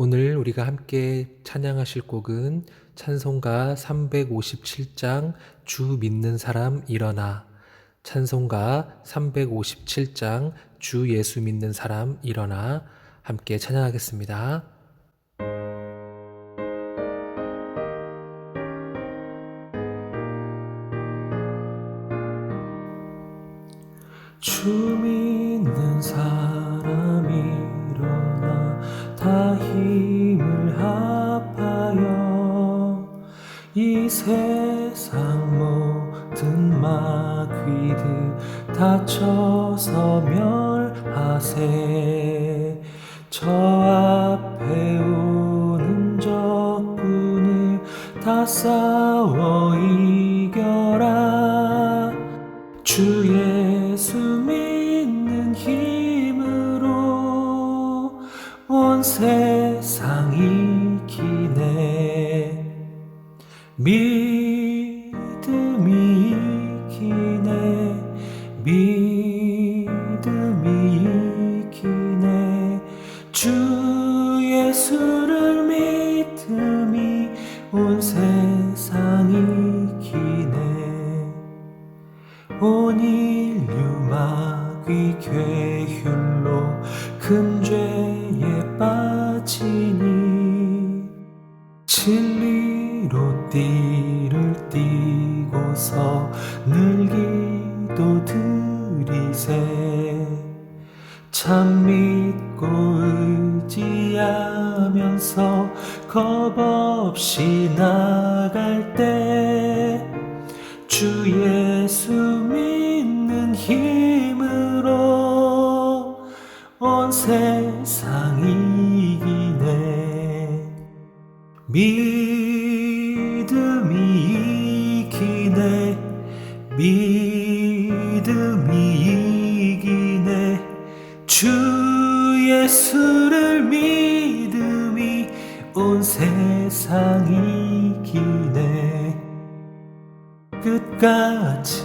오늘 우리가 함께 찬양하실 곡은 찬송가 357장 주 믿는 사람 일어나, 찬송가 357장 주 예수 믿는 사람 일어나 함께 찬양하겠습니다. 주 믿는 사람 일어나 다 힘을 합하여 이 세상 모든 마귀들 다쳐서 멸하세. 저 앞에 오는 적군을 다 싸워 이겨라. 주 예수 믿는 힘으로 온 세상 이기네. 믿음이 이기네. 믿음이 이기네. 주 예수를 믿음이 온 세상 이기네. 온 인류 마귀 괴휼로 큰 죄에 빠지니 진리로 띠를 띠고서 늘 기도드리세. 참 믿고 의지하면서 겁없이 나갈 때 주 예수 믿는 힘으로 온 세상 이기네. 믿음이 이기네. 믿음이 이기네. 주 예수를 믿음이 온 세상 이기네. 끝까지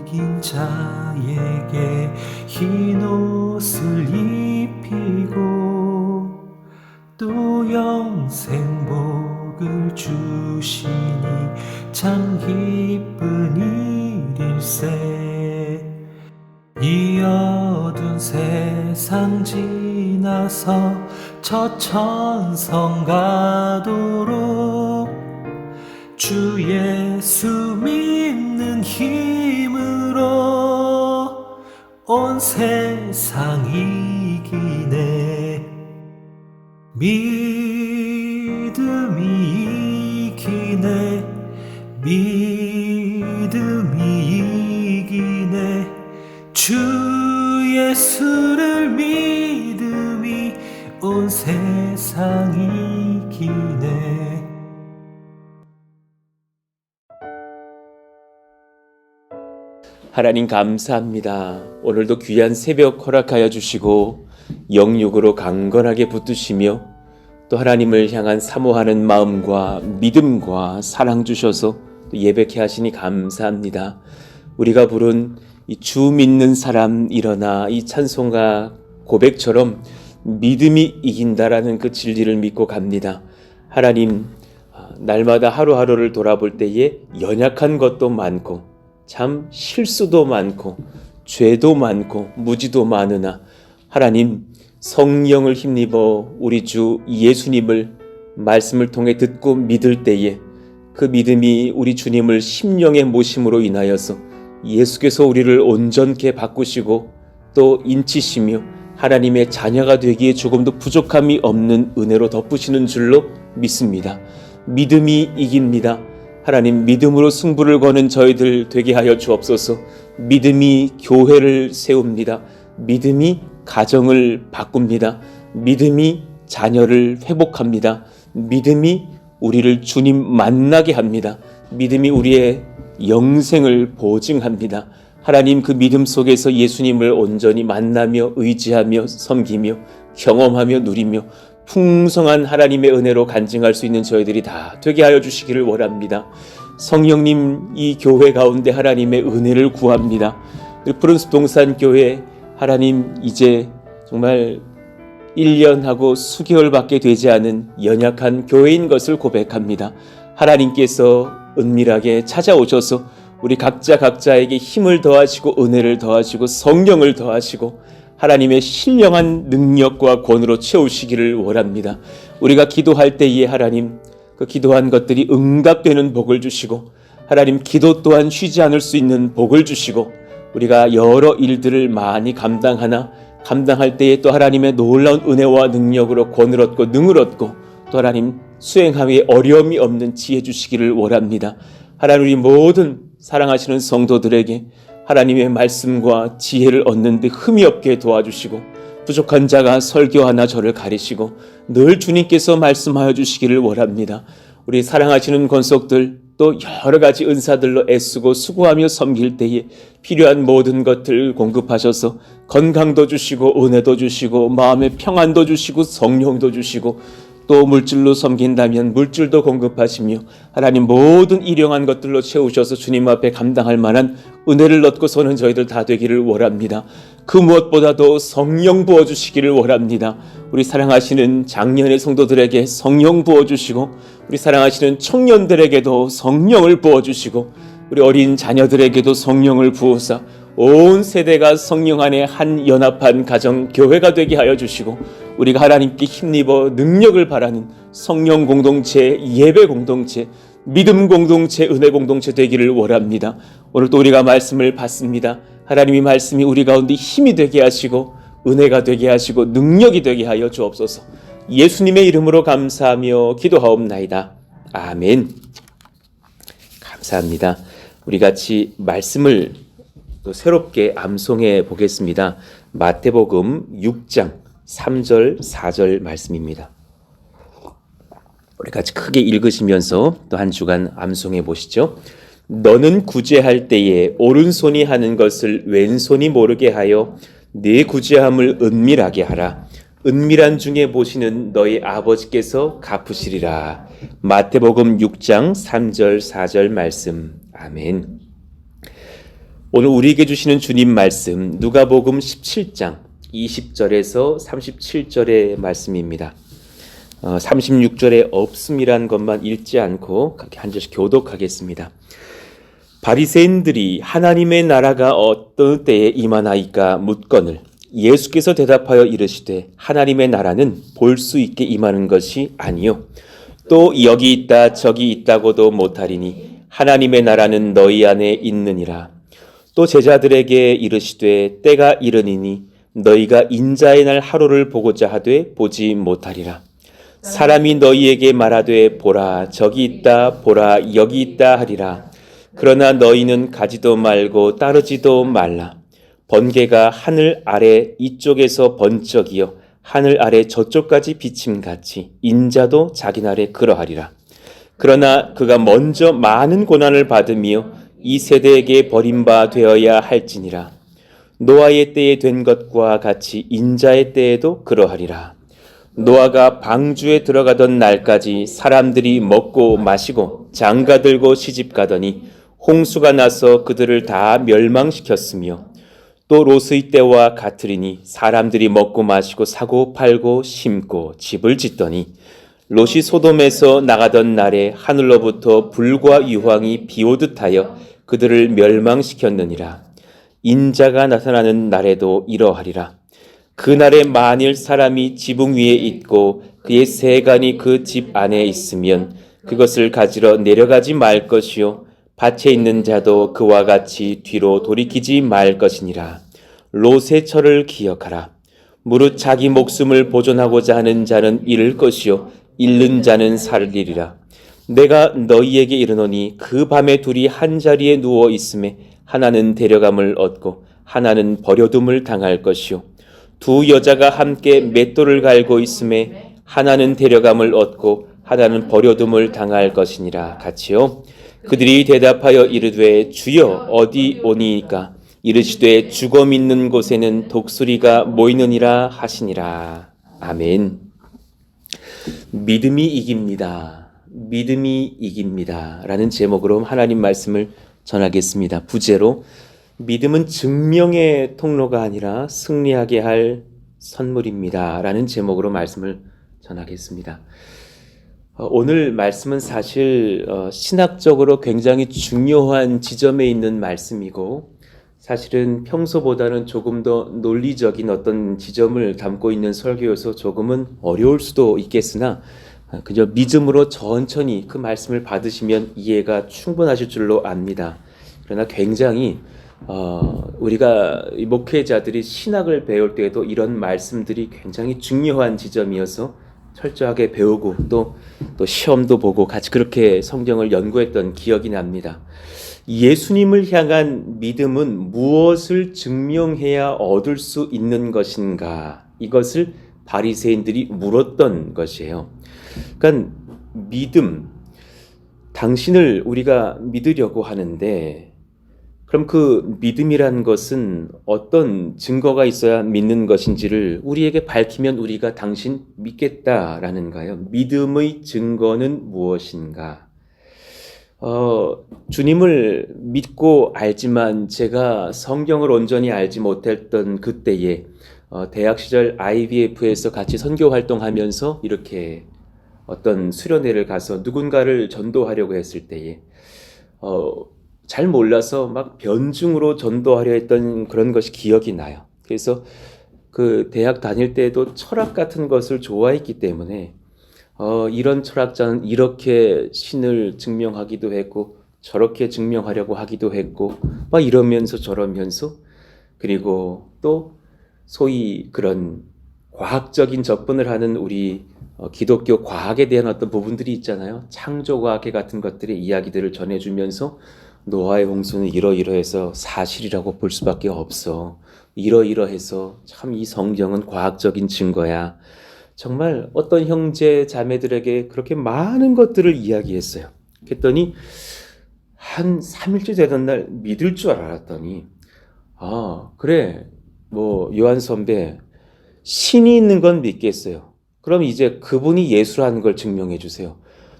이긴 자에게 흰 옷을 입히고 또 영생 복을 주시니 참 기쁜 일일세. 이 어두운 세상 지나서 저 천성 가도록 주 예수 믿는 힘으로 온 세상 이기네. 믿음이 이기네. 믿음이 이기네. 주 예수를 믿음이 온 세상 이기네. 하나님 감사합니다. 오늘도 귀한 새벽 허락하여 주시고 영육으로 강건하게 붙드시며 또 하나님을 향한 사모하는 마음과 믿음과 사랑 주셔서 또 예배케 하시니 감사합니다. 우리가 부른 이 주 믿는 사람 일어나 이 찬송가 고백처럼 믿음이 이긴다라는 그 진리를 믿고 갑니다. 하나님, 날마다 하루하루를 돌아볼 때에 연약한 것도 많고 참 실수도 많고 죄도 많고 무지도 많으나 하나님 성령을 힘입어 우리 주 예수님을 말씀을 통해 듣고 믿을 때에 그 믿음이 우리 주님을 심령의 모심으로 인하여서 예수께서 우리를 온전케 바꾸시고 또 인치시며 하나님의 자녀가 되기에 조금도 부족함이 없는 은혜로 덮으시는 줄로 믿습니다. 믿음이 이깁니다. 하나님, 믿음으로 승부를 거는 저희들 되게 하여 주옵소서. 믿음이 교회를 세웁니다. 믿음이 가정을 바꿉니다. 믿음이 자녀를 회복합니다. 믿음이 우리를 주님 만나게 합니다. 믿음이 우리의 영생을 보증합니다. 하나님, 그 믿음 속에서 예수님을 온전히 만나며 의지하며 섬기며 경험하며 누리며 풍성한 하나님의 은혜로 간증할 수 있는 저희들이 다 되게 하여 주시기를 원합니다. 성령님, 이 교회 가운데 하나님의 은혜를 구합니다. 푸른숲 동산교회 하나님, 이제 정말 1년하고 수개월밖에 되지 않은 연약한 교회인 것을 고백합니다. 하나님께서 은밀하게 찾아오셔서 우리 각자에게 힘을 더하시고 은혜를 더하시고 성령을 더하시고 하나님의 신령한 능력과 권으로 채우시기를 원합니다. 우리가 기도할 때에 하나님 그 기도한 것들이 응답되는 복을 주시고 하나님 기도 또한 쉬지 않을 수 있는 복을 주시고 우리가 여러 일들을 많이 감당할 때에 또 하나님의 놀라운 은혜와 능력으로 권을 얻고 능을 얻고 또 하나님 수행함에 어려움이 없는 지혜 주시기를 원합니다. 하나님 우리 모든 사랑하시는 성도들에게 하나님의 말씀과 지혜를 얻는 데 흠이 없게 도와주시고 부족한 자가 설교하나 저를 가리시고 늘 주님께서 말씀하여 주시기를 원합니다. 우리 사랑하시는 권속들 또 여러 가지 은사들로 애쓰고 수고하며 섬길 때에 필요한 모든 것들 공급하셔서 건강도 주시고 은혜도 주시고 마음의 평안도 주시고 성령도 주시고 또 물질로 섬긴다면 물질도 공급하시며 하나님 모든 일용한 것들로 채우셔서 주님 앞에 감당할 만한 은혜를 얻고서는 저희들 다 되기를 원합니다. 그 무엇보다도 성령 부어주시기를 원합니다. 우리 사랑하시는 장년의 성도들에게 성령 부어주시고 우리 사랑하시는 청년들에게도 성령을 부어주시고 우리 어린 자녀들에게도 성령을 부어서 온 세대가 성령 안에 한 연합한 가정 교회가 되게 하여 주시고 우리가 하나님께 힘입어 능력을 바라는 성령 공동체, 예배 공동체, 믿음 공동체, 은혜 공동체 되기를 원합니다. 오늘 또 우리가 말씀을 받습니다. 하나님의 말씀이 우리 가운데 힘이 되게 하시고 은혜가 되게 하시고 능력이 되게 하여 주옵소서. 예수님의 이름으로 감사하며 기도하옵나이다. 아멘. 감사합니다. 우리 같이 말씀을 또 새롭게 암송해 보겠습니다. 마태복음 6장 3절 4절 말씀입니다. 우리 같이 크게 읽으시면서 또 한 주간 암송해 보시죠. 너는 구제할 때에 오른손이 하는 것을 왼손이 모르게 하여 네 구제함을 은밀하게 하라. 은밀한 중에 보시는 너희 아버지께서 갚으시리라. 마태복음 6장 3절 4절 말씀. 아멘. 오늘 우리에게 주시는 주님 말씀 누가복음 17장 20절에서 37절의 말씀입니다. 36절에 없음이란 것만 읽지 않고 한 절씩 교독하겠습니다. 바리새인들이 하나님의 나라가 어떤 때에 임하나이까 묻거늘 예수께서 대답하여 이르시되 하나님의 나라는 볼 수 있게 임하는 것이 아니요 또 여기 있다 저기 있다고도 못하리니 하나님의 나라는 너희 안에 있느니라. 또 제자들에게 이르시되 때가 이르니니 너희가 인자의 날 하루를 보고자 하되 보지 못하리라. 사람이 너희에게 말하되 보라 저기 있다 보라 여기 있다 하리라. 그러나 너희는 가지도 말고 따르지도 말라. 번개가 하늘 아래 이쪽에서 번쩍이어 하늘 아래 저쪽까지 비침같이 인자도 자기 날에 그러하리라. 그러나 그가 먼저 많은 고난을 받으며 이 세대에게 버림바 되어야 할지니라. 노아의 때에 된 것과 같이 인자의 때에도 그러하리라. 노아가 방주에 들어가던 날까지 사람들이 먹고 마시고 장가들고 시집가더니 홍수가 나서 그들을 다 멸망시켰으며 또 롯의 때와 같으리니 사람들이 먹고 마시고 사고 팔고 심고 집을 짓더니 롯이 소돔에서 나가던 날에 하늘로부터 불과 유황이 비오듯 하여 그들을 멸망시켰느니라. 인자가 나타나는 날에도 이러하리라. 그날에 만일 사람이 지붕 위에 있고 그의 세간이 그 집 안에 있으면 그것을 가지러 내려가지 말 것이요 밭에 있는 자도 그와 같이 뒤로 돌이키지 말 것이니라. 롯의 철을 기억하라. 무릇 자기 목숨을 보존하고자 하는 자는 잃을 것이요 잃는 자는 살리리라. 내가 너희에게 이르노니 그 밤에 둘이 한 자리에 누워 있음에 하나는 데려감을 얻고 하나는 버려둠을 당할 것이요 두 여자가 함께 맷돌을 갈고 있음에 하나는 데려감을 얻고 하나는 버려둠을 당할 것이니라. 같이요. 그들이 대답하여 이르되 주여 어디 오니이까? 이르시되 죽어 있는 곳에는 독수리가 모이느니라 하시니라. 아멘. 믿음이 이깁니다. 믿음이 이깁니다. 라는 제목으로 하나님 말씀을 전하겠습니다. 부제로 믿음은 증명의 통로가 아니라 승리하게 할 선물입니다. 라는 제목으로 말씀을 전하겠습니다. 오늘 말씀은 사실 신학적으로 굉장히 중요한 지점에 있는 말씀이고 사실은 평소보다는 조금 더 논리적인 어떤 지점을 담고 있는 설교여서 조금은 어려울 수도 있겠으나 그저 믿음으로 천천히 그 말씀을 받으시면 이해가 충분하실 줄로 압니다. 그러나 굉장히 우리가 목회자들이 신학을 배울 때에도 이런 말씀들이 굉장히 중요한 지점이어서 철저하게 배우고 또 시험도 보고 같이 그렇게 성경을 연구했던 기억이 납니다. 예수님을 향한 믿음은 무엇을 증명해야 얻을 수 있는 것인가? 이것을 바리새인들이 물었던 것이에요. 그러니까 믿음, 당신을 우리가 믿으려고 하는데 그럼 그 믿음이란 것은 어떤 증거가 있어야 믿는 것인지를 우리에게 밝히면 우리가 당신 믿겠다라는가요? 믿음의 증거는 무엇인가? 주님을 믿고 알지만 제가 성경을 온전히 알지 못했던 그때에 대학 시절 IBF에서 같이 선교 활동하면서 이렇게 어떤 수련회를 가서 누군가를 전도하려고 했을 때에 잘 몰라서 막 변증으로 전도하려 했던 그런 것이 기억이 나요. 그래서 그 대학 다닐 때도 철학 같은 것을 좋아했기 때문에 이런 철학자는 이렇게 신을 증명하기도 했고 저렇게 증명하려고 하기도 했고 막 이러면서 저러면서 그리고 또 소위 그런 과학적인 접근을 하는 우리 기독교 과학에 대한 어떤 부분들이 있잖아요. 창조과학계 같은 것들의 이야기들을 전해주면서 노아의 홍수는 이러이러해서 사실이라고 볼 수밖에 없어. 이러이러해서 참 이 성경은 과학적인 증거야. 정말 어떤 형제 자매들에게 그렇게 많은 것들을 이야기했어요. 그랬더니 한 3일째 되던 날 믿을 줄 알았더니 그래 뭐 요한 선배 신이 있는 건 믿겠어요. 그럼 이제 그분이 예수라는 걸 증명해 주세요.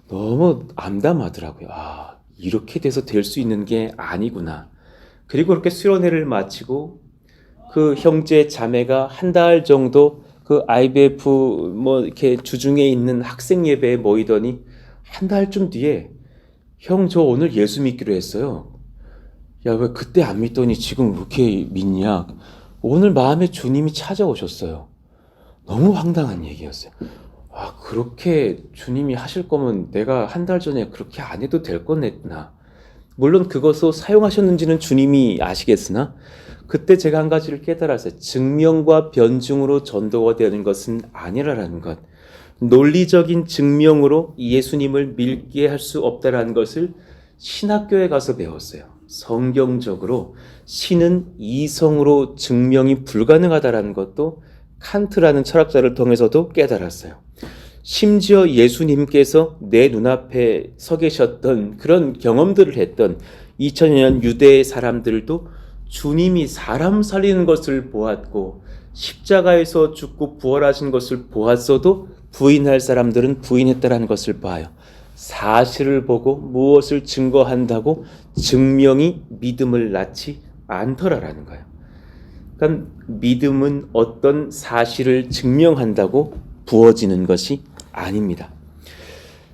너무 암담하더라고요. 이렇게 돼서 될 수 있는 게 아니구나. 그리고 그렇게 수련회를 마치고 그 형제 자매가 한 달 정도 그 IBF 뭐 이렇게 주중에 있는 학생 예배에 모이더니 한 달쯤 뒤에 형 저 오늘 예수 믿기로 했어요. 야 왜 그때 안 믿더니 지금 그렇게 믿냐? 오늘 마음에 주님이 찾아오셨어요. 너무 황당한 얘기였어요. 그렇게 주님이 하실 거면 내가 한 달 전에 그렇게 안 해도 될 뻔했나. 물론 그것을 사용하셨는지는 주님이 아시겠으나 그때 제가 한 가지를 깨달았어요. 증명과 변증으로 전도가 되는 것은 아니라는 것. 논리적인 증명으로 예수님을 믿게 할 수 없다라는 것을 신학교에 가서 배웠어요. 성경적으로 신은 이성으로 증명이 불가능하다라는 것도 칸트라는 철학자를 통해서도 깨달았어요. 심지어 예수님께서 내 눈앞에 서 계셨던 그런 경험들을 했던 2000년 유대 사람들도 주님이 사람 살리는 것을 보았고 십자가에서 죽고 부활하신 것을 보았어도 부인할 사람들은 부인했다라는 것을 봐요. 사실을 보고 무엇을 증거한다고 증명이 믿음을 낳지 않더라라는 거예요. 그러니까 믿음은 어떤 사실을 증명한다고 부어지는 것이 아닙니다.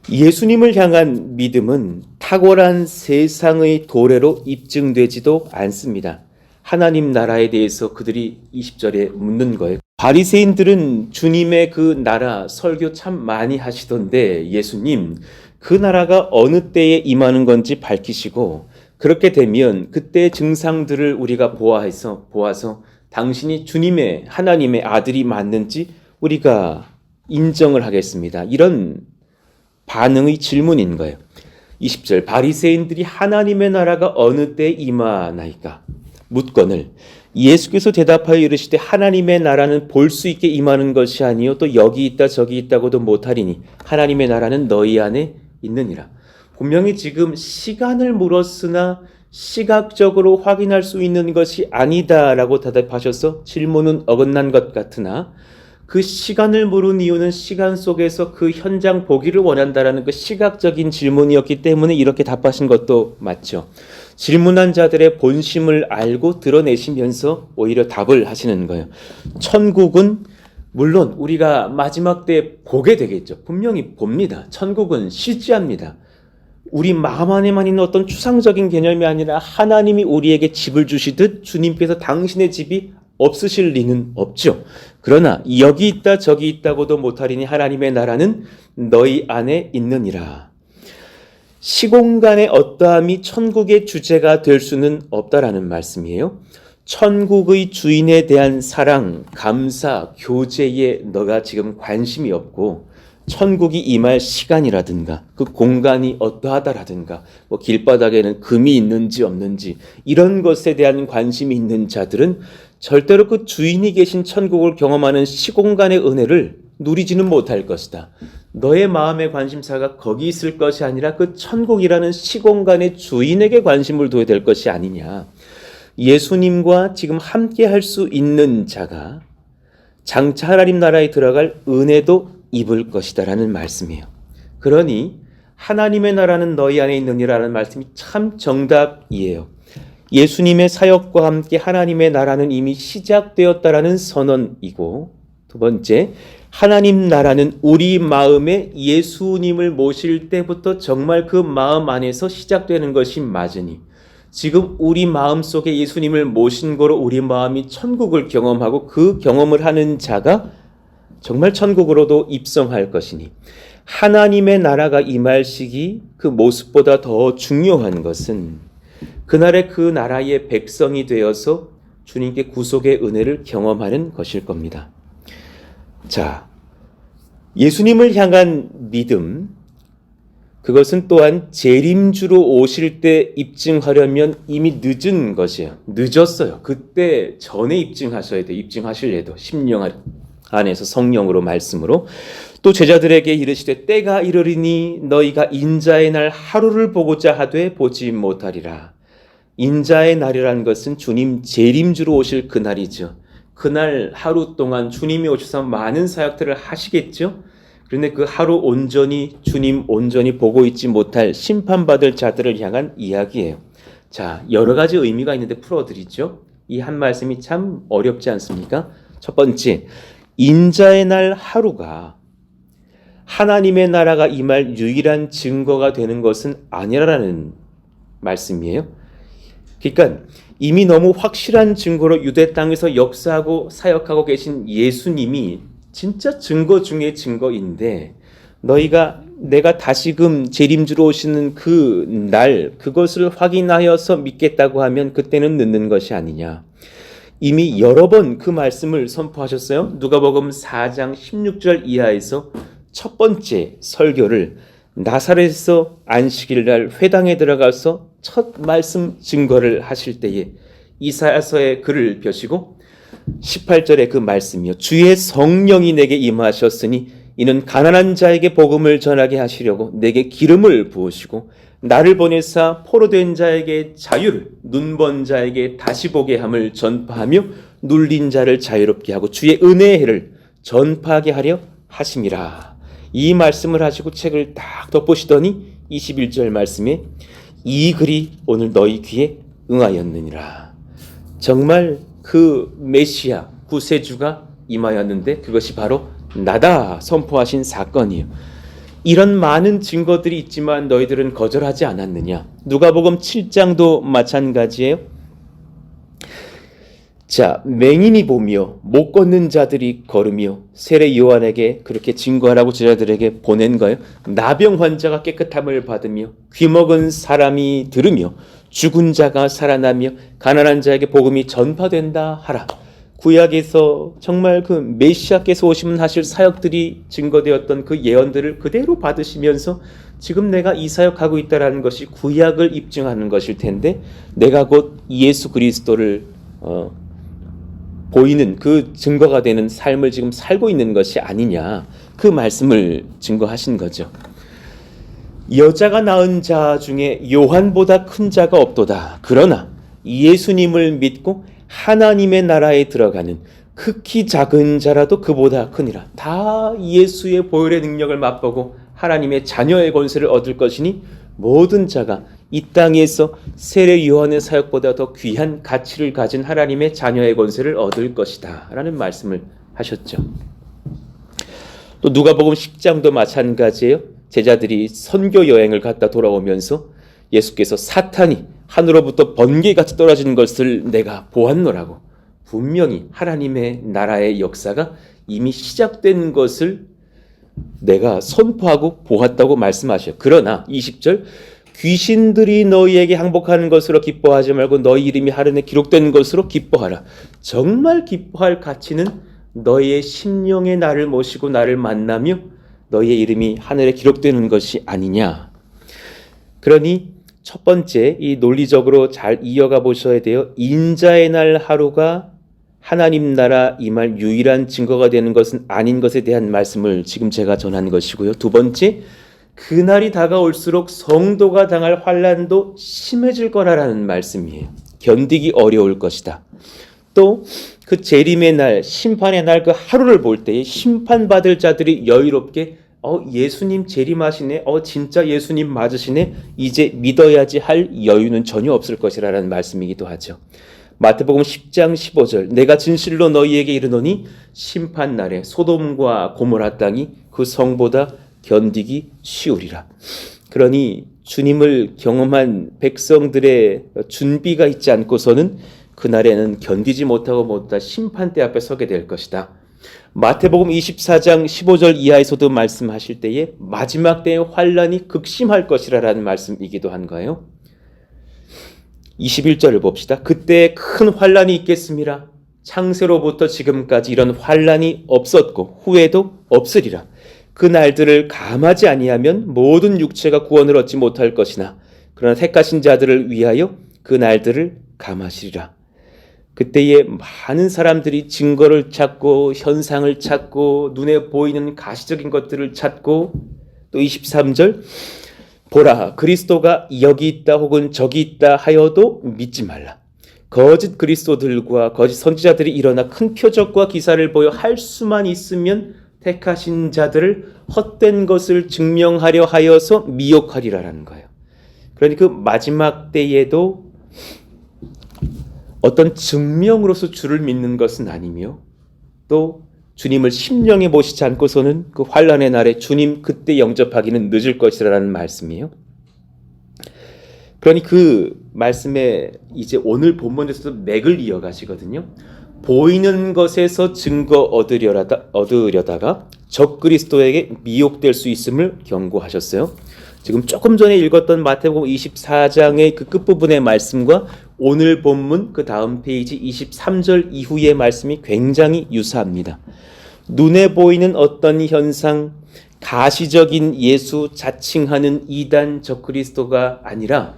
예수님을 향한 믿음은 탁월한 세상의 도래로 입증되지도 않습니다. 하나님 나라에 대해서 그들이 20절에 묻는 거예요. 바리새인들은 주님의 그 나라 설교 참 많이 하시던데 예수님 그 나라가 어느 때에 임하는 건지 밝히시고 그렇게 되면 그때의 증상들을 우리가 보아서 당신이 주님의 하나님의 아들이 맞는지 우리가 인정을 하겠습니다. 이런 반응의 질문인 거예요. 20절 바리새인들이 하나님의 나라가 어느 때 임하나이까 묻거늘 예수께서 대답하여 이르시되 하나님의 나라는 볼 수 있게 임하는 것이 아니요 또 여기 있다 저기 있다고도 못하리니 하나님의 나라는 너희 안에 있느니라. 분명히 지금 시간을 물었으나 시각적으로 확인할 수 있는 것이 아니다라고 대답하셔서 질문은 어긋난 것 같으나 그 시간을 물은 이유는 시간 속에서 그 현장 보기를 원한다라는 그 시각적인 질문이었기 때문에 이렇게 답하신 것도 맞죠. 질문한 자들의 본심을 알고 드러내시면서 오히려 답을 하시는 거예요. 천국은 물론 우리가 마지막 때 보게 되겠죠. 분명히 봅니다. 천국은 실제합니다. 우리 마음 안에만 있는 어떤 추상적인 개념이 아니라 하나님이 우리에게 집을 주시듯 주님께서 당신의 집이 없으실 리는 없죠. 그러나 여기 있다 저기 있다고도 못하리니 하나님의 나라는 너희 안에 있느니라. 시공간의 어떠함이 천국의 주제가 될 수는 없다라는 말씀이에요. 천국의 주인에 대한 사랑, 감사, 교제에 너가 지금 관심이 없고 천국이 임할 시간이라든가 그 공간이 어떠하다라든가 뭐 길바닥에는 금이 있는지 없는지 이런 것에 대한 관심이 있는 자들은 절대로 그 주인이 계신 천국을 경험하는 시공간의 은혜를 누리지는 못할 것이다. 너의 마음의 관심사가 거기 있을 것이 아니라 그 천국이라는 시공간의 주인에게 관심을 둬야 될 것이 아니냐. 예수님과 지금 함께 할 수 있는 자가 장차 하나님 나라에 들어갈 은혜도 입을 것이다라는 말씀이에요. 그러니 하나님의 나라는 너희 안에 있느니라는 말씀이 참 정답이에요. 예수님의 사역과 함께 하나님의 나라는 이미 시작되었다라는 선언이고, 두 번째, 하나님 나라는 우리 마음에 예수님을 모실 때부터 정말 그 마음 안에서 시작되는 것이 맞으니 지금 우리 마음속에 예수님을 모신 거로 우리 마음이 천국을 경험하고 그 경험을 하는 자가 정말 천국으로도 입성할 것이니 하나님의 나라가 임할 시기 그 모습보다 더 중요한 것은 그날의 그 나라의 백성이 되어서 주님께 구속의 은혜를 경험하는 것일 겁니다. 자, 예수님을 향한 믿음, 그것은 또한 재림주로 오실 때 입증하려면 이미 늦은 것이에요. 늦었어요. 그때 전에 입증하셔야 돼요. 입증하실래도 심령 안에서 성령으로 말씀으로. 또 제자들에게 이르시되 때가 이르리니 너희가 인자의 날 하루를 보고자 하되 보지 못하리라. 인자의 날이라는 것은 주님 재림주로 오실 그날이죠. 그날 하루 동안 주님이 오셔서 많은 사역들을 하시겠죠. 그런데 그 하루 온전히 주님 온전히 보고 있지 못할 심판받을 자들을 향한 이야기예요. 자, 여러 가지 의미가 있는데 풀어드리죠. 이 한 말씀이 참 어렵지 않습니까? 첫 번째, 인자의 날 하루가 하나님의 나라가 임할 유일한 증거가 되는 것은 아니라는 말씀이에요. 그러니까 이미 너무 확실한 증거로 유대 땅에서 역사하고 사역하고 계신 예수님이 진짜 증거 중의 증거인데 내가 다시금 재림주로 오시는 그 날 그것을 확인하여서 믿겠다고 하면 그때는 늦는 것이 아니냐. 이미 여러 번 그 말씀을 선포하셨어요. 누가복음 4장 16절 이하에서 첫 번째 설교를 나사렛에서 안식일 날 회당에 들어가서 첫 말씀 증거를 하실 때에 이사야서의 글을 펴시고 18절에 그 말씀이요. 주의 성령이 내게 임하셨으니 이는 가난한 자에게 복음을 전하게 하시려고 내게 기름을 부으시고 나를 보내사 포로된 자에게 자유를 눈먼 자에게 다시 보게 함을 전파하며 눌린 자를 자유롭게 하고 주의 은혜의 해를 전파하게 하려 하심이라. 이 말씀을 하시고 책을 딱 덮으시더니 21절 말씀에 이 글이 오늘 너희 귀에 응하였느니라. 정말 그 메시아 구세주가 임하였는데 그것이 바로 나다 선포하신 사건이에요. 이런 많은 증거들이 있지만 너희들은 거절하지 않았느냐. 누가복음 7장도 마찬가지예요. 자, 맹인이 보며 못 걷는 자들이 걸으며 세례 요한에게 그렇게 증거하라고 제자들에게 보낸 거예요. 나병 환자가 깨끗함을 받으며 귀먹은 사람이 들으며 죽은 자가 살아나며 가난한 자에게 복음이 전파된다 하라. 구약에서 정말 그 메시아께서 오시면 하실 사역들이 증거되었던 그 예언들을 그대로 받으시면서 지금 내가 이 사역하고 있다는 것이 구약을 입증하는 것일 텐데 내가 곧 예수 그리스도를 보이는 그 증거가 되는 삶을 지금 살고 있는 것이 아니냐. 그 말씀을 증거하신 거죠. 여자가 낳은 자 중에 요한보다 큰 자가 없도다. 그러나 예수님을 믿고 하나님의 나라에 들어가는 극히 작은 자라도 그보다 크니라. 다 예수의 보혈의 능력을 맛보고 하나님의 자녀의 권세를 얻을 것이니 모든 자가 이 땅에서 세례 요한의 사역보다 더 귀한 가치를 가진 하나님의 자녀의 권세를 얻을 것이다 라는 말씀을 하셨죠. 또 누가복음 10장도 마찬가지예요. 제자들이 선교 여행을 갔다 돌아오면서 예수께서 사탄이 하늘로부터 번개같이 떨어지는 것을 내가 보았노라고 분명히 하나님의 나라의 역사가 이미 시작된 것을 내가 선포하고 보았다고 말씀하셔요. 그러나 20절 귀신들이 너희에게 항복하는 것으로 기뻐하지 말고 너희 이름이 하늘에 기록된 것으로 기뻐하라. 정말 기뻐할 가치는 너희의 심령의 나를 모시고 나를 만나며 너희의 이름이 하늘에 기록되는 것이 아니냐. 그러니 첫 번째 이 논리적으로 잘 이어가 보셔야 돼요. 인자의 날 하루가 하나님 나라 임할 유일한 증거가 되는 것은 아닌 것에 대한 말씀을 지금 제가 전한 것이고요. 두 번째, 그날이 다가올수록 성도가 당할 환난도 심해질 거라는 말씀이에요. 견디기 어려울 것이다. 또 그 재림의 날, 심판의 날 그 하루를 볼 때에 심판받을 자들이 여유롭게 예수님 재림하시네. 진짜 예수님 맞으시네. 이제 믿어야지 할 여유는 전혀 없을 것이라는 말씀이기도 하죠. 마태복음 10장 15절 내가 진실로 너희에게 이르노니 심판날에 소돔과 고모라 땅이 그 성보다 견디기 쉬우리라. 그러니 주님을 경험한 백성들의 준비가 있지 않고서는 그날에는 견디지 못하고 모두 심판대 앞에 서게 될 것이다. 마태복음 24장 15절 이하에서도 말씀하실 때에 마지막 때의 환란이 극심할 것이라는 말씀이기도 한 거예요. 21절을 봅시다. 그때 큰 환란이 있겠습니다. 창세로부터 지금까지 이런 환란이 없었고 후에도 없으리라. 그 날들을 감하지 아니하면 모든 육체가 구원을 얻지 못할 것이나 그러나 택하신 자들을 위하여 그 날들을 감하시리라. 그때에 많은 사람들이 증거를 찾고 현상을 찾고 눈에 보이는 가시적인 것들을 찾고 또 23절 보라 그리스도가 여기 있다 혹은 저기 있다 하여도 믿지 말라. 거짓 그리스도들과 거짓 선지자들이 일어나 큰 표적과 기사를 보여 할 수만 있으면 택하신 자들을 헛된 것을 증명하려 하여서 미혹하리라라는 거예요. 그러니 그 마지막 때에도 어떤 증명으로서 주를 믿는 것은 아니며 또 주님을 심령에 모시지 않고서는 그 환란의 날에 주님 그때 영접하기는 늦을 것이라는 말씀이에요. 그러니 그 말씀에 이제 오늘 본문에서도 맥을 이어가시거든요. 보이는 것에서 증거 얻으려다가 적그리스도에게 미혹될 수 있음을 경고하셨어요. 지금 조금 전에 읽었던 마태복음 24장의 그 끝부분의 말씀과 오늘 본문 그 다음 페이지 23절 이후의 말씀이 굉장히 유사합니다. 눈에 보이는 어떤 현상, 가시적인 예수 자칭하는 이단 적그리스도가 아니라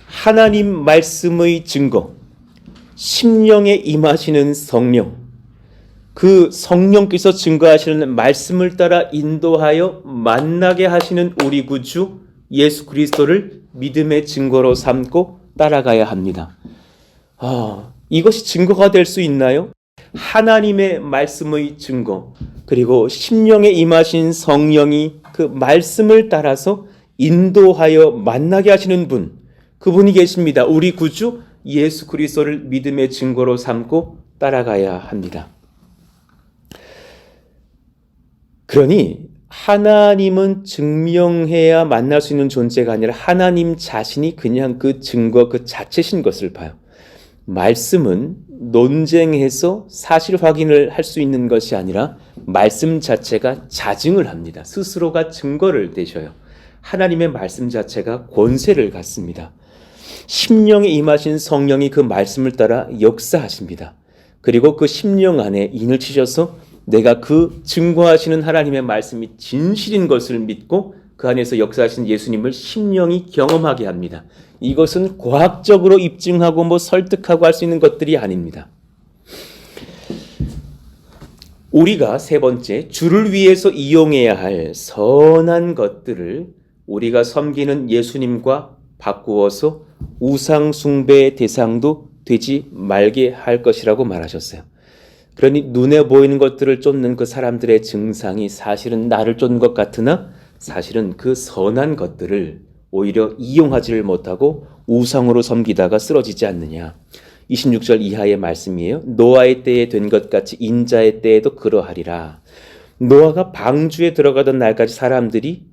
하나님 말씀의 증거, 심령에 임하시는 성령, 그 성령께서 증거하시는 말씀을 따라 인도하여 만나게 하시는 우리 구주 예수 그리스도를 믿음의 증거로 삼고 따라가야 합니다. 이것이 증거가 될 수 있나요? 하나님의 말씀의 증거, 그리고 심령에 임하신 성령이 그 말씀을 따라서 인도하여 만나게 하시는 분, 그분이 계십니다. 우리 구주 예수 그리스도를 믿음의 증거로 삼고 따라가야 합니다. 그러니 하나님은 증명해야 만날 수 있는 존재가 아니라 하나님 자신이 그냥 그 증거 그 자체신 것을 봐요. 말씀은 논쟁해서 사실 확인을 할 수 있는 것이 아니라 말씀 자체가 자증을 합니다. 스스로가 증거를 대셔요. 하나님의 말씀 자체가 권세를 갖습니다. 심령에 임하신 성령이 그 말씀을 따라 역사하십니다. 그리고 그 심령 안에 인을 치셔서 내가 그 증거하시는 하나님의 말씀이 진실인 것을 믿고 그 안에서 역사하시는 예수님을 심령이 경험하게 합니다. 이것은 과학적으로 입증하고 설득하고 할 수 있는 것들이 아닙니다. 우리가 세 번째, 주를 위해서 이용해야 할 선한 것들을 우리가 섬기는 예수님과 바꾸어서 우상 숭배의 대상도 되지 말게 할 것이라고 말하셨어요. 그러니 눈에 보이는 것들을 쫓는 그 사람들의 증상이 사실은 나를 쫓는 것 같으나 사실은 그 선한 것들을 오히려 이용하지를 못하고 우상으로 섬기다가 쓰러지지 않느냐. 26절 이하의 말씀이에요. 노아의 때에 된 것 같이 인자의 때에도 그러하리라. 노아가 방주에 들어가던 날까지 사람들이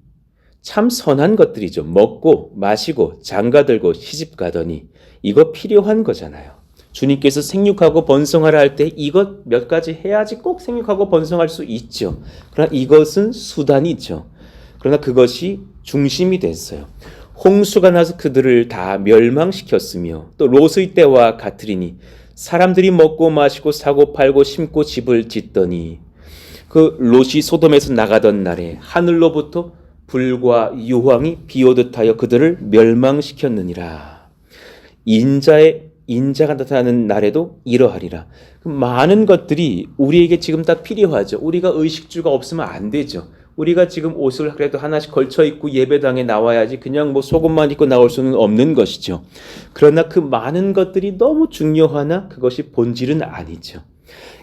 참 선한 것들이죠. 먹고 마시고 장가들고 시집가더니 이거 필요한 거잖아요. 주님께서 생육하고 번성하라 할 때 이것 몇 가지 해야지 꼭 생육하고 번성할 수 있죠. 그러나 이것은 수단이죠. 그러나 그것이 중심이 됐어요. 홍수가 나서 그들을 다 멸망시켰으며 또 롯의 때와 같으리니 사람들이 먹고 마시고 사고 팔고 심고 집을 짓더니 그 롯이 소돔에서 나가던 날에 하늘로부터 불과 유황이 비오듯 하여 그들을 멸망시켰느니라. 인자가 나타나는 날에도 이러하리라. 많은 것들이 우리에게 지금 다 필요하죠. 우리가 의식주가 없으면 안 되죠. 우리가 지금 옷을 그래도 하나씩 걸쳐 입고 예배당에 나와야지 그냥 뭐 속옷만 입고 나올 수는 없는 것이죠. 그러나 그 많은 것들이 너무 중요하나 그것이 본질은 아니죠.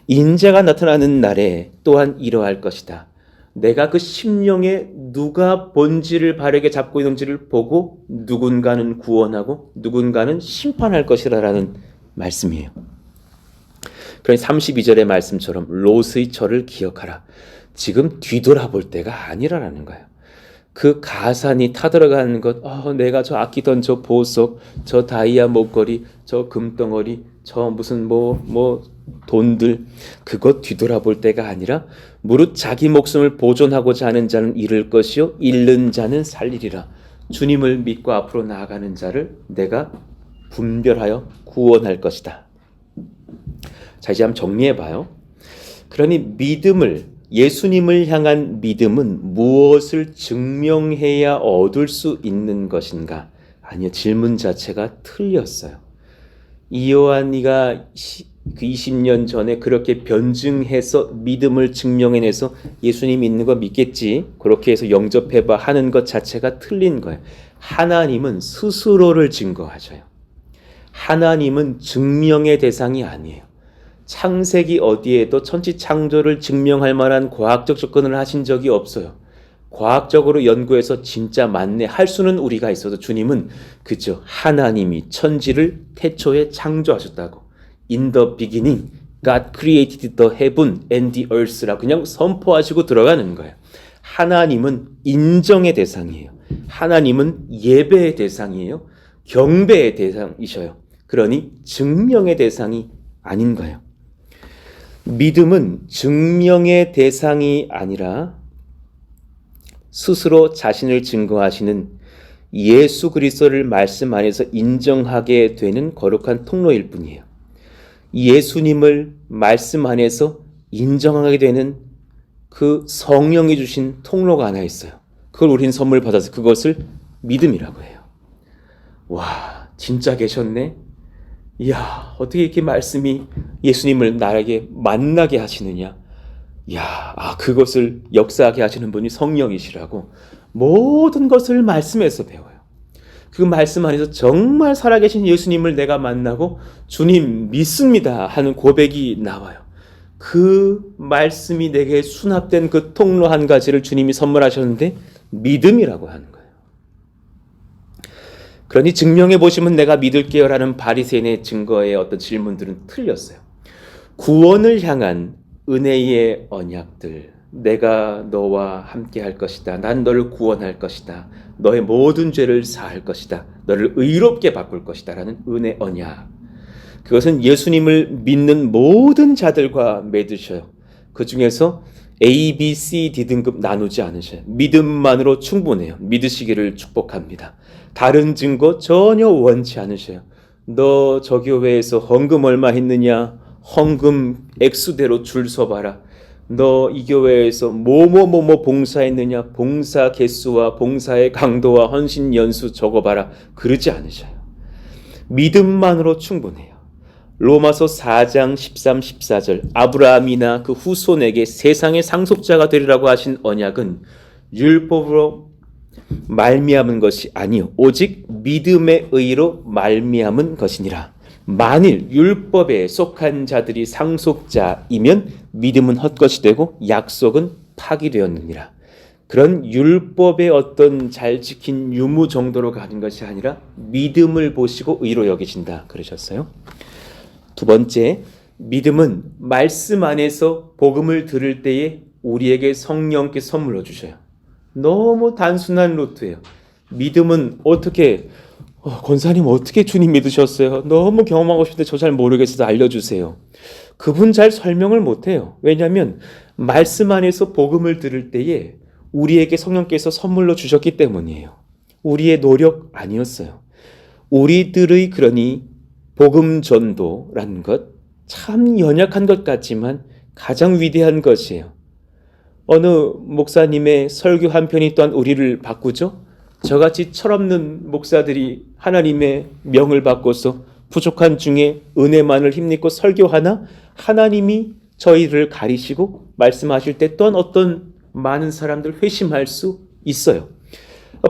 인자가 나타나는 날에 또한 이러할 것이다. 내가 그 심령에 누가 본질을 바르게 잡고 있는지를 보고 누군가는 구원하고 누군가는 심판할 것이라는 말씀이에요. 그러니 32절의 말씀처럼 롯의 철을 기억하라. 지금 뒤돌아볼 때가 아니라는 거예요. 그 가산이 타들어가는 것, 내가 저 아끼던 저 보석, 저 다이아 목걸이, 저 금덩어리, 저 무슨 돈들, 그것 뒤돌아볼 때가 아니라 무릇 자기 목숨을 보존하고자 하는 자는 잃을 것이요 잃는 자는 살리리라. 주님을 믿고 앞으로 나아가는 자를 내가 분별하여 구원할 것이다. 자, 이제 한번 정리해봐요. 그러니 예수님을 향한 믿음은 무엇을 증명해야 얻을 수 있는 것인가? 아니요, 질문 자체가 틀렸어요. 이요한이가 그 20년 전에 그렇게 변증해서 믿음을 증명해내서 예수님 있는 거 믿겠지, 그렇게 해서 영접해봐 하는 것 자체가 틀린 거예요. 하나님은 스스로를 증거하셔요. 하나님은 증명의 대상이 아니에요. 창세기 어디에도 천지창조를 증명할 만한 과학적 접근을 하신 적이 없어요. 과학적으로 연구해서 진짜 맞네 할 수는 우리가 있어도 주님은 그죠, 하나님이 천지를 태초에 창조하셨다고, In the beginning, God created the heaven and the earth라고 그냥 선포하시고 들어가는 거예요. 하나님은 인정의 대상이에요. 하나님은 예배의 대상이에요. 경배의 대상이셔요. 그러니 증명의 대상이 아닌 거예요. 믿음은 증명의 대상이 아니라 스스로 자신을 증거하시는 예수 그리스도를 말씀 안에서 인정하게 되는 거룩한 통로일 뿐이에요. 예수님을 말씀 안에서 인정하게 되는 그 성령이 주신 통로가 하나 있어요. 그걸 우리는 선물 받아서 그것을 믿음이라고 해요. 와, 진짜 계셨네? 이야, 어떻게 이렇게 말씀이 예수님을 나에게 만나게 하시느냐? 이야, 그것을 역사하게 하시는 분이 성령이시라고 모든 것을 말씀에서 배워요. 그 말씀 안에서 정말 살아계신 예수님을 내가 만나고 주님 믿습니다 하는 고백이 나와요. 그 말씀이 내게 수납된 그 통로 한 가지를 주님이 선물하셨는데 믿음이라고 하는 거예요. 그러니 증명해 보시면 내가 믿을게요 라는 바리새인의 증거의 어떤 질문들은 틀렸어요. 구원을 향한 은혜의 언약들, 내가 너와 함께 할 것이다, 난 너를 구원할 것이다, 너의 모든 죄를 사할 것이다, 너를 의롭게 바꿀 것이다 라는 은혜 언약, 그것은 예수님을 믿는 모든 자들과 맺으셔요. 그 중에서 A, B, C, D 등급 나누지 않으셔요. 믿음만으로 충분해요. 믿으시기를 축복합니다. 다른 증거 전혀 원치 않으셔요. 너 저 교회에서 헌금 얼마 했느냐? 헌금 액수대로 줄 서봐라. 너 이 교회에서 뭐뭐뭐뭐 봉사했느냐? 봉사 개수와 봉사의 강도와 헌신 연수 적어봐라. 그러지 않으셔요. 믿음만으로 충분해요. 로마서 4장 13, 14절 아브라함이나 그 후손에게 세상의 상속자가 되리라고 하신 언약은 율법으로 말미암은 것이 아니요 오직 믿음의 의로 말미암은 것이니라. 만일 율법에 속한 자들이 상속자이면 믿음은 헛것이 되고 약속은 파기되었느니라. 그런 율법의 어떤 잘 지킨 유무 정도로 가는 것이 아니라 믿음을 보시고 의로 여기신다 그러셨어요. 두 번째, 믿음은 말씀 안에서 복음을 들을 때에 우리에게 성령께 선물로 주셔요. 너무 단순한 루트예요. 믿음은 어떻게 권사님 어떻게 주님 믿으셨어요? 너무 경험하고 싶은데 저 잘 모르겠어서 알려주세요. 그분 잘 설명을 못해요. 왜냐하면 말씀 안에서 복음을 들을 때에 우리에게 성령께서 선물로 주셨기 때문이에요. 우리의 노력 아니었어요. 우리들의 그러니 복음 전도라는 것 참 연약한 것 같지만 가장 위대한 것이에요. 어느 목사님의 설교 한 편이 또한 우리를 바꾸죠. 저같이 철없는 목사들이 하나님의 명을 받고서 부족한 중에 은혜만을 힘입고 설교하나 하나님이 저희를 가리시고 말씀하실 때 또한 어떤 많은 사람들 회심할 수 있어요.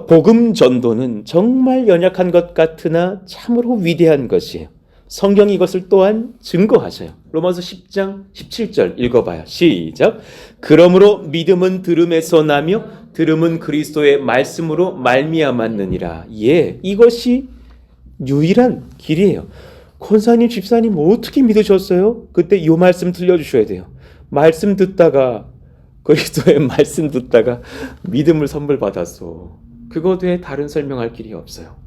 복음 전도는 정말 연약한 것 같으나 참으로 위대한 것이에요. 성경이 이것을 또한 증거하셔요. 로마서 10장 17절 읽어봐요. 시작. 그러므로 믿음은 들음에서 나며 들음은 그리스도의 말씀으로 말미암았느니라. 예, 이것이 유일한 길이에요. 권사님, 집사님 어떻게 믿으셨어요? 그때 이 말씀 들려주셔야 돼요. 말씀 듣다가 그리스도의 말씀 듣다가 믿음을 선물 받았어. 그것 외에 다른 설명할 길이 없어요.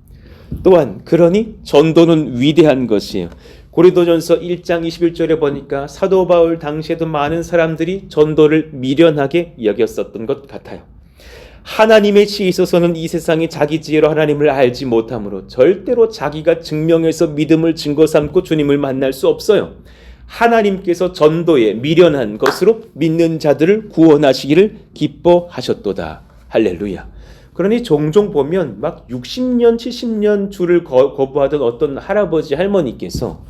또한 그러니 전도는 위대한 것이에요. 고린도전서 1장 21절에 보니까 사도 바울 당시에도 많은 사람들이 전도를 미련하게 여겼었던 것 같아요. 하나님의 치에 있어서는 이 세상이 자기 지혜로 하나님을 알지 못하므로 절대로 자기가 증명해서 믿음을 증거 삼고 주님을 만날 수 없어요. 하나님께서 전도에 미련한 것으로 믿는 자들을 구원하시기를 기뻐하셨도다. 할렐루야. 그러니 종종 보면 막 60년, 70년 주를 거부하던 어떤 할아버지, 할머니께서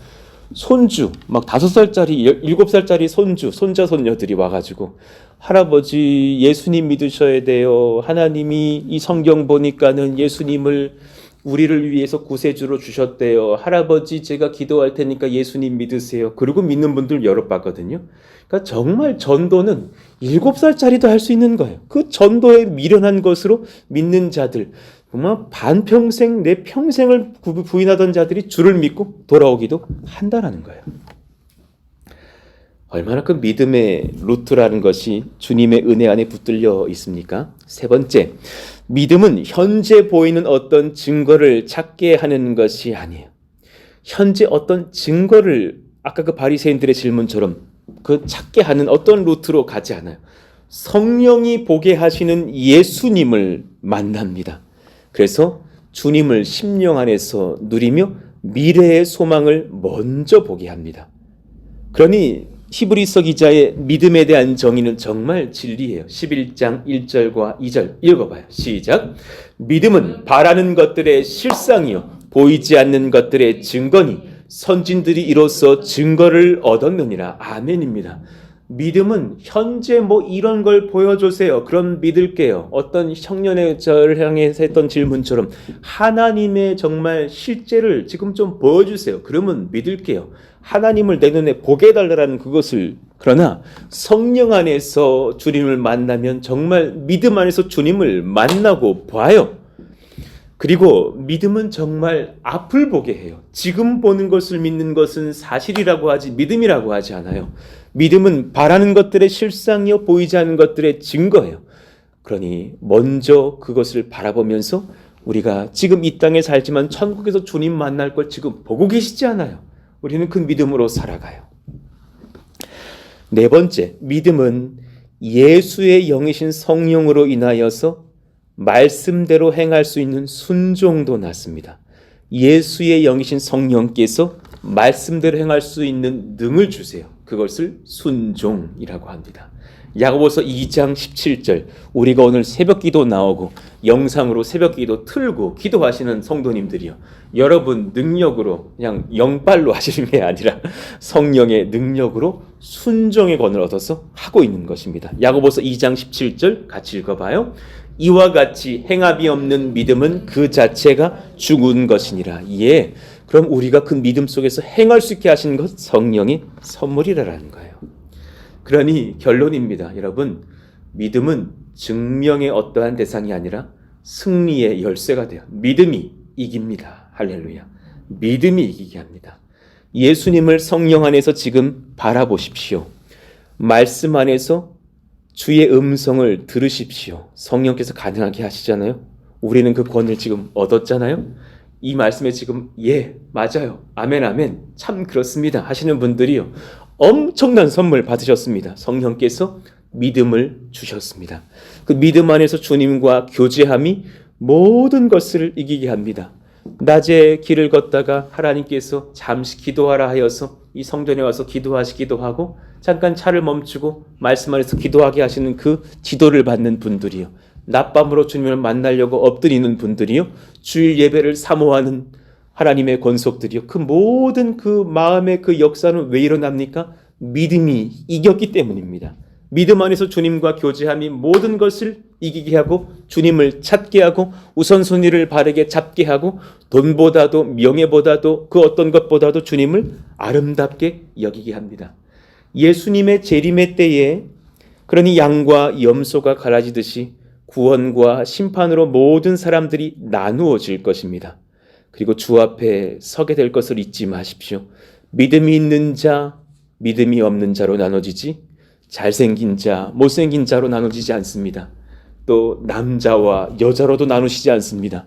손주, 막 5살짜리, 7살짜리 손주, 손자, 손녀들이 와가지고 할아버지 예수님 믿으셔야 돼요. 하나님이 이 성경 보니까는 예수님을 우리를 위해서 구세주로 주셨대요. 할아버지 제가 기도할 테니까 예수님 믿으세요. 그리고 믿는 분들 여러 봤거든요. 그러니까 정말 전도는 7살짜리도 할 수 있는 거예요. 그 전도에 미련한 것으로 믿는 자들, 정말 반평생 내 평생을 부인하던 자들이 주를 믿고 돌아오기도 한다라는 거예요. 얼마나 그 믿음의 루트라는 것이 주님의 은혜 안에 붙들려 있습니까? 세 번째, 믿음은 현재 보이는 어떤 증거를 찾게 하는 것이 아니에요. 현재 어떤 증거를 아까 그 바리새인들의 질문처럼 그 찾게 하는 어떤 루트로 가지 않아요. 성령이 보게 하시는 예수님을 만납니다. 그래서 주님을 심령 안에서 누리며 미래의 소망을 먼저 보게 합니다. 그러니 히브리서 기자의 믿음에 대한 정의는 정말 진리예요. 11장 1절과 2절 읽어봐요. 시작. 믿음은 바라는 것들의 실상이요 보이지 않는 것들의 증거니 선진들이 이로써 증거를 얻었느니라. 아멘입니다. 믿음은 현재 뭐 이런 걸 보여주세요. 그럼 믿을게요. 어떤 청년의 저를 향해서 했던 질문처럼 하나님의 정말 실제를 지금 좀 보여주세요. 그러면 믿을게요. 하나님을 내 눈에 보게 해달라는 그것을. 그러나 성령 안에서 주님을 만나면 정말 믿음 안에서 주님을 만나고 봐요. 그리고 믿음은 정말 앞을 보게 해요. 지금 보는 것을 믿는 것은 사실이라고 하지 믿음이라고 하지 않아요. 믿음은 바라는 것들의 실상이요 보이지 않는 것들의 증거예요. 그러니 먼저 그것을 바라보면서 우리가 지금 이 땅에 살지만 천국에서 주님 만날 걸 지금 보고 계시지 않아요. 우리는 그 믿음으로 살아가요. 네 번째, 믿음은 예수의 영이신 성령으로 인하여서 말씀대로 행할 수 있는 순종도 낳습니다. 예수의 영이신 성령께서 말씀대로 행할 수 있는 능을 주세요. 그것을 순종이라고 합니다. 야고보서 2장 17절, 우리가 오늘 새벽기도 나오고 영상으로 새벽기도 틀고 기도하시는 성도님들이요, 여러분 능력으로 그냥 영빨로 하시는 게 아니라 성령의 능력으로 순종의 권을 얻어서 하고 있는 것입니다. 야고보서 2장 17절 같이 읽어봐요. 이와 같이 행함이 없는 믿음은 그 자체가 죽은 것이니라. 예, 그럼 우리가 그 믿음 속에서 행할 수 있게 하시는 것 성령의 선물이라는 거예요. 그러니 결론입니다. 여러분, 믿음은 증명의 어떠한 대상이 아니라 승리의 열쇠가 돼요. 믿음이 이깁니다. 할렐루야. 믿음이 이기게 합니다. 예수님을 성령 안에서 지금 바라보십시오. 말씀 안에서 주의 음성을 들으십시오. 성령께서 가능하게 하시잖아요. 우리는 그 권을 지금 얻었잖아요. 이 말씀에 지금 예, 맞아요. 아멘, 아멘. 참 그렇습니다. 하시는 분들이요. 엄청난 선물 받으셨습니다. 성령께서 믿음을 주셨습니다. 그 믿음 안에서 주님과 교제함이 모든 것을 이기게 합니다. 낮에 길을 걷다가 하나님께서 잠시 기도하라 하여서 이 성전에 와서 기도하시기도 하고 잠깐 차를 멈추고 말씀 안에서 기도하게 하시는 그 지도를 받는 분들이요. 낮밤으로 주님을 만나려고 엎드리는 분들이요. 주일 예배를 사모하는 하나님의 권속들이요. 그 모든 그 마음의 그 역사는 왜 일어납니까? 믿음이 이겼기 때문입니다. 믿음 안에서 주님과 교제함이 모든 것을 이기게 하고 주님을 찾게 하고 우선순위를 바르게 잡게 하고 돈보다도 명예보다도 그 어떤 것보다도 주님을 아름답게 여기게 합니다. 예수님의 재림의 때에 그러니 양과 염소가 갈라지듯이 구원과 심판으로 모든 사람들이 나누어질 것입니다. 그리고 주 앞에 서게 될 것을 잊지 마십시오. 믿음이 있는 자, 믿음이 없는 자로 나눠지지 잘생긴 자, 못생긴 자로 나눠지지 않습니다. 또 남자와 여자로도 나누시지 않습니다.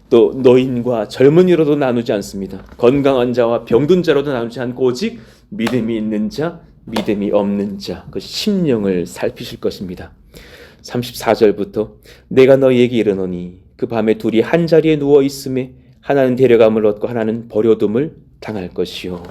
또 노인과 젊은이로도 나누지 않습니다. 건강한 자와 병든 자로도 나누지 않고 오직 믿음이 있는 자, 믿음이 없는 자, 그 심령을 살피실 것입니다. 34절부터 내가 너희에게 이르노니 그 밤에 둘이 한 자리에 누워 있음에 하나는 데려감을 얻고 하나는 버려둠을 당할 것이요.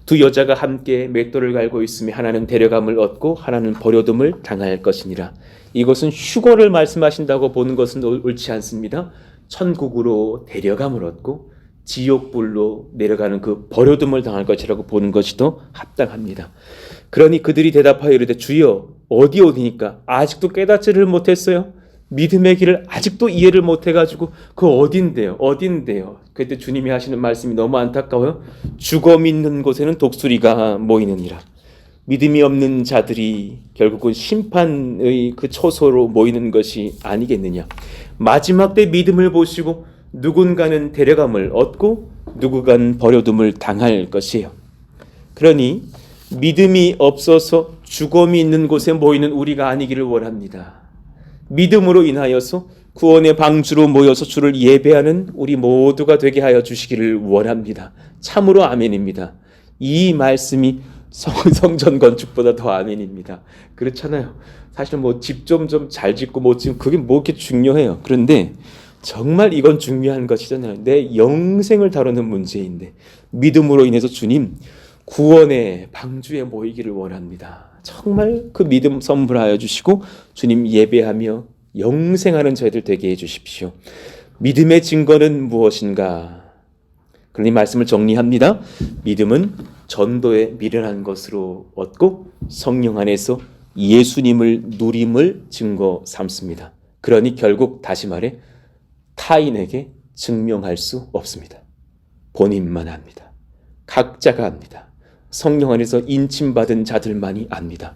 두 여자가 함께 맷돌을 갈고 있으며 하나는 데려감을 얻고 하나는 버려둠을 당할 것이니라. 이것은 휴거를 말씀하신다고 보는 것은 옳지 않습니다. 천국으로 데려감을 얻고 지옥불로 내려가는 그 버려둠을 당할 것이라고 보는 것이 더 합당합니다. 그러니 그들이 대답하여 이르되 주여 어디니까 아직도 깨닫지를 못했어요. 믿음의 길을 아직도 이해를 못해가지고 그 어딘데요? 그때 주님이 하시는 말씀이 너무 안타까워요. 죽어 믿는 곳에는 독수리가 모이느니라. 믿음이 없는 자들이 결국은 심판의 그 초소로 모이는 것이 아니겠느냐. 마지막 때 믿음을 보시고 누군가는 데려감을 얻고 누군가는 버려둠을 당할 것이에요. 그러니 믿음이 없어서 죽음이 있는 곳에 모이는 우리가 아니기를 원합니다. 믿음으로 인하여서 구원의 방주로 모여서 주를 예배하는 우리 모두가 되게 하여 주시기를 원합니다. 참으로 아멘입니다. 이 말씀이 성전 건축보다 더 아멘입니다. 그렇잖아요. 사실 뭐 집 좀 잘 짓고 못 짓고 그게 뭐 이렇게 중요해요. 그런데 정말 이건 중요한 것이잖아요. 내 영생을 다루는 문제인데 믿음으로 인해서 주님 구원의 방주에 모이기를 원합니다. 정말 그 믿음 선물하여 주시고 주님 예배하며 영생하는 저희들 되게 해주십시오. 믿음의 증거는 무엇인가? 그러니 말씀을 정리합니다. 믿음은 전도에 미련한 것으로 얻고 성령 안에서 예수님을 누림을 증거 삼습니다. 그러니 결국 다시 말해 타인에게 증명할 수 없습니다. 본인만 압니다. 각자가 압니다. 성령 안에서 인침받은 자들만이 압니다.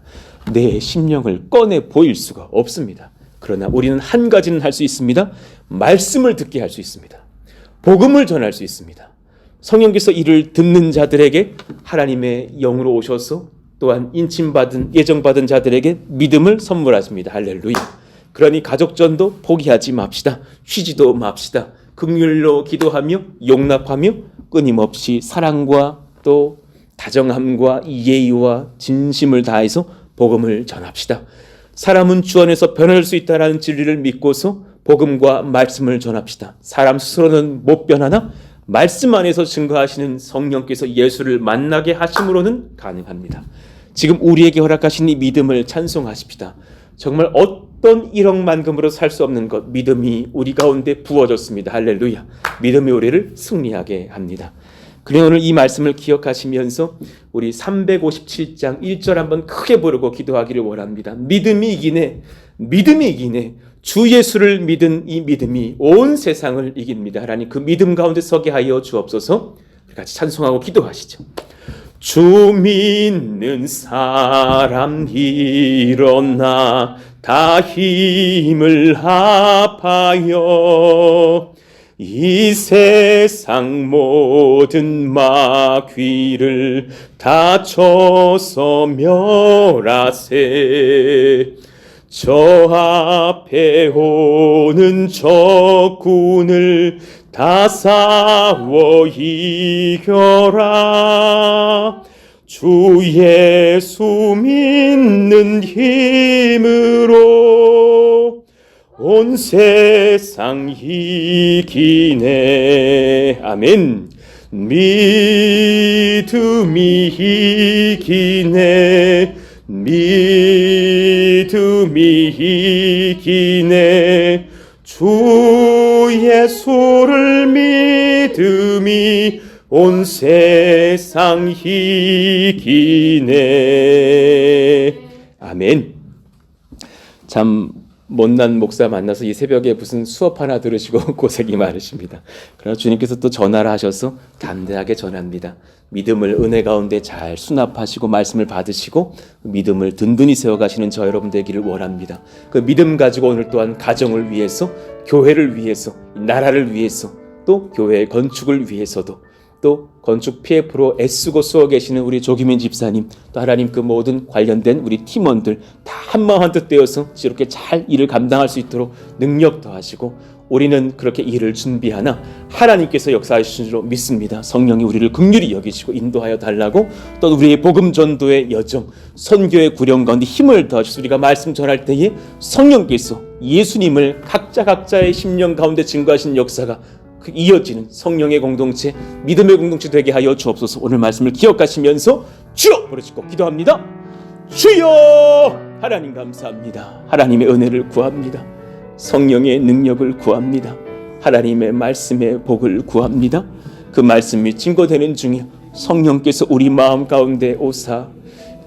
내 심령을 꺼내 보일 수가 없습니다. 그러나 우리는 한 가지는 할 수 있습니다. 말씀을 듣게 할 수 있습니다. 복음을 전할 수 있습니다. 성령께서 이를 듣는 자들에게 하나님의 영으로 오셔서 또한 인침받은 예정받은 자들에게 믿음을 선물하십니다. 할렐루야. 그러니 가족전도 포기하지 맙시다. 쉬지도 맙시다. 긍휼로 기도하며 용납하며 끊임없이 사랑과 또 다정함과 예의와 진심을 다해서 복음을 전합시다. 사람은 주 안에서 변할 수 있다는 진리를 믿고서 복음과 말씀을 전합시다. 사람 스스로는 못 변하나 말씀 안에서 증거하시는 성령께서 예수를 만나게 하심으로는 가능합니다. 지금 우리에게 허락하신 이 믿음을 찬송하십시다. 정말 어떤 1억 만금으로 살 수 없는 것 믿음이 우리 가운데 부어졌습니다. 할렐루야. 믿음이 우리를 승리하게 합니다. 그래 오늘 이 말씀을 기억하시면서 우리 357장 1절 한번 크게 부르고 기도하기를 원합니다. 믿음이 이기네. 믿음이 이기네. 주 예수를 믿은 이 믿음이 온 세상을 이깁니다. 하나님 그 믿음 가운데 서게 하여 주옵소서. 같이 찬송하고 기도하시죠. 주 믿는 사람 일어나 다 힘을 합하여 이 세상 모든 마귀를 다 쳐서 멸하세. 저 앞에 오는 적군을 다 싸워 이겨라. 주 예수 믿는 힘으로 온 세상 이기네. 아멘. 믿음이 이기네. 믿음이 이기네. 주 예수를 믿음이 온 세상 이기네. 아멘. 참 못난 목사 만나서 이 새벽에 무슨 수업 하나 들으시고 고생이 많으십니다. 그러나 주님께서 또 전하라 하셔서 담대하게 전합니다. 믿음을 은혜 가운데 잘 수납하시고 말씀을 받으시고 믿음을 든든히 세워가시는 저 여러분 되기를 원합니다. 그 믿음 가지고 오늘 또한 가정을 위해서, 교회를 위해서, 나라를 위해서, 또 교회의 건축을 위해서도, 또 건축 PF로 애쓰고 쏘아 계시는 우리 조기민 집사님, 또 하나님 그 모든 관련된 우리 팀원들 다 한마음 한뜻 되어서 이렇게 잘 일을 감당할 수 있도록 능력 더하시고, 우리는 그렇게 일을 준비하나 하나님께서 역사하시는 줄로 믿습니다. 성령이 우리를 긍휼히 여기시고 인도하여 달라고, 또 우리의 복음 전도의 여정, 선교의 구령 가운데 힘을 더하셔서 우리가 말씀 전할 때에 성령께서 예수님을 각자의 심령 가운데 증거하신 역사가 그 이어지는 성령의 공동체, 믿음의 공동체 되게 하여 주옵소서. 오늘 말씀을 기억하시면서 주여 부르짖고 기도합니다. 주여! 하나님 감사합니다. 하나님의 은혜를 구합니다. 성령의 능력을 구합니다. 하나님의 말씀의 복을 구합니다. 그 말씀이 증거되는 중에 성령께서 우리 마음 가운데 오사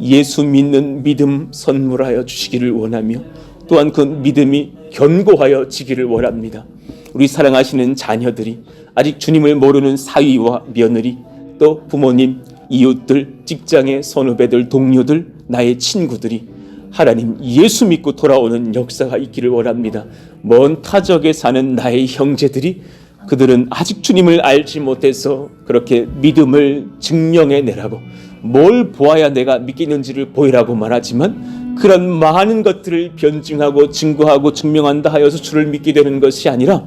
예수 믿는 믿음 선물하여 주시기를 원하며, 또한 그 믿음이 견고하여 지기를 원합니다. 우리 사랑하시는 자녀들이, 아직 주님을 모르는 사위와 며느리, 또 부모님, 이웃들, 직장의 선후배들, 동료들, 나의 친구들이 하나님 예수 믿고 돌아오는 역사가 있기를 원합니다. 먼 타적에 사는 나의 형제들이, 그들은 아직 주님을 알지 못해서 그렇게 믿음을 증명해내라고, 뭘 보아야 내가 믿겠는지를 보이라고 말하지만 그런 많은 것들을 변증하고 증거하고 증명한다 하여서 주를 믿게 되는 것이 아니라,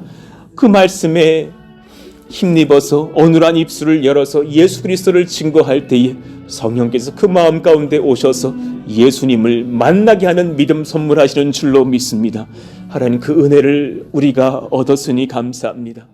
그 말씀에 힘입어서 어눌한 입술을 열어서 예수 그리스도를 증거할 때에 성령께서 그 마음 가운데 오셔서 예수님을 만나게 하는 믿음 선물하시는 줄로 믿습니다. 하나님 그 은혜를 우리가 얻었으니 감사합니다.